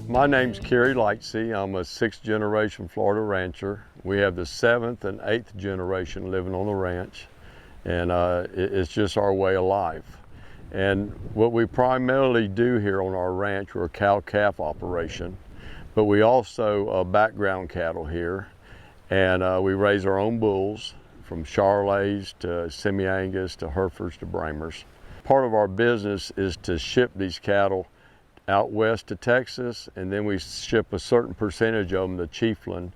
My name's Cary Lightsey. I'm a 6th generation Florida rancher. We have the 7th and 8th generation living on the ranch, and it's just our way of life. And what we primarily do here on our ranch, we're a cow-calf operation, but we also background cattle here, and we raise our own bulls, from Charolais to Semi-Angus to Herefords to Bramers. Part of our business is to ship these cattle out west to Texas, and then we ship a certain percentage of them to Chiefland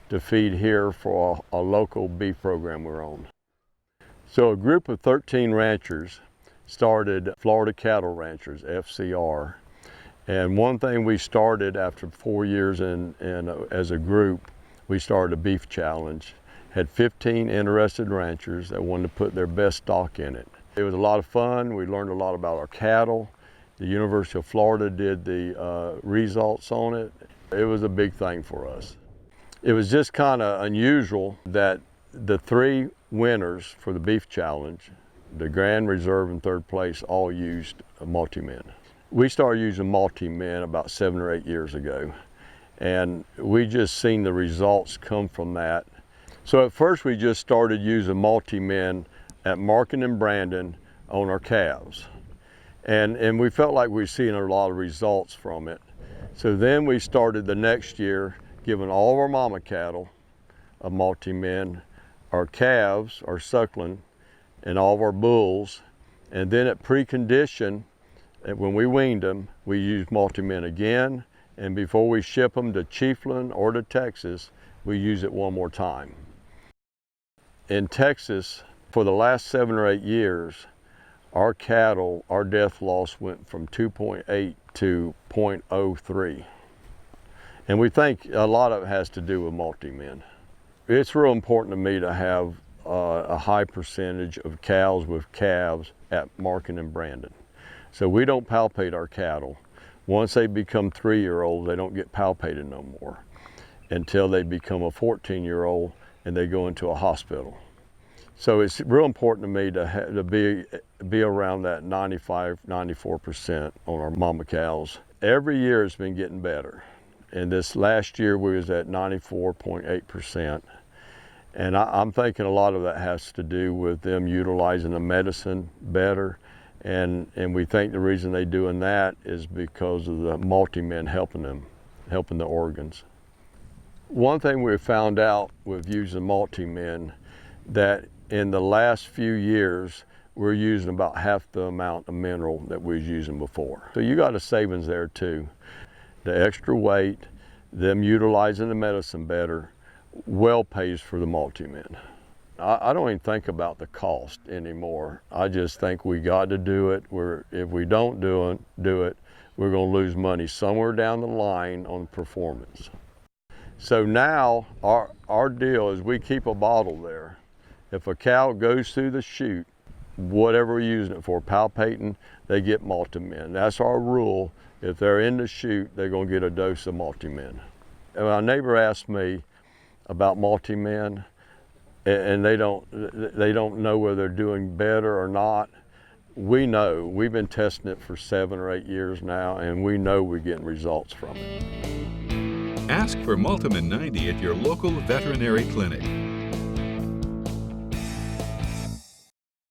to feed here for a local beef program we're on. So a group of 13 ranchers started Florida Cattle Ranchers, FCR. And one thing we started after 4 years as a group, we started a beef challenge. Had 15 interested ranchers that wanted to put their best stock in it. It was a lot of fun. We learned a lot about our cattle. The University of Florida did the results on it. It was a big thing for us. It was just kind of unusual that the 3 winners for the beef challenge, the Grand Reserve and 3rd place, all used Multimin. We started using Multimin about 7 or 8 years ago, and we just seen the results come from that. So at first we just started using Multimin at Markin and Brandon on our calves. And we felt like we were seeing a lot of results from it. So then we started the next year giving all of our mama cattle a Multimin, our calves, our suckling, and all of our bulls. And then at precondition, when we weaned them, we used Multimin again. And before we ship them to Chiefland or to Texas, we use it one more time. In Texas, for the last 7 or 8 years, our cattle, our death loss went from 2.8 to 0.03. And we think a lot of it has to do with Multimin. It's real important to me to have a high percentage of cows with calves at Markin and Brandon. So we don't palpate our cattle. Once they become 3-year-olds, they don't get palpated no more until they become a 14-year-old and they go into a hospital. So it's real important to me to be around that 95–94% on our mama cows. Every year it's been getting better. And this last year we was at 94.8%. And I'm thinking a lot of that has to do with them utilizing the medicine better. And we think the reason they're doing that is because of the Multimin helping them, helping the organs. One thing we found out with using Multimin, that in the last few years, we're using about half the amount of mineral that we was using before. So you got a savings there too. The extra weight, them utilizing the medicine better, well pays for the Multimin. I don't even think about the cost anymore. I just think we got to do it. If we don't do it, we're gonna lose money somewhere down the line on performance. So now our deal is we keep a bottle there. If a cow goes through the chute, whatever we're using it for, palpating, they get Multimin. That's our rule. If they're in the chute, they're gonna get a dose of Multimin. And my neighbor asked me about Multimin, and they don't know whether they're doing better or not. We know. We've been testing it for 7 or 8 years now, and we know we're getting results from it. Ask for Multimin 90 at your local veterinary clinic.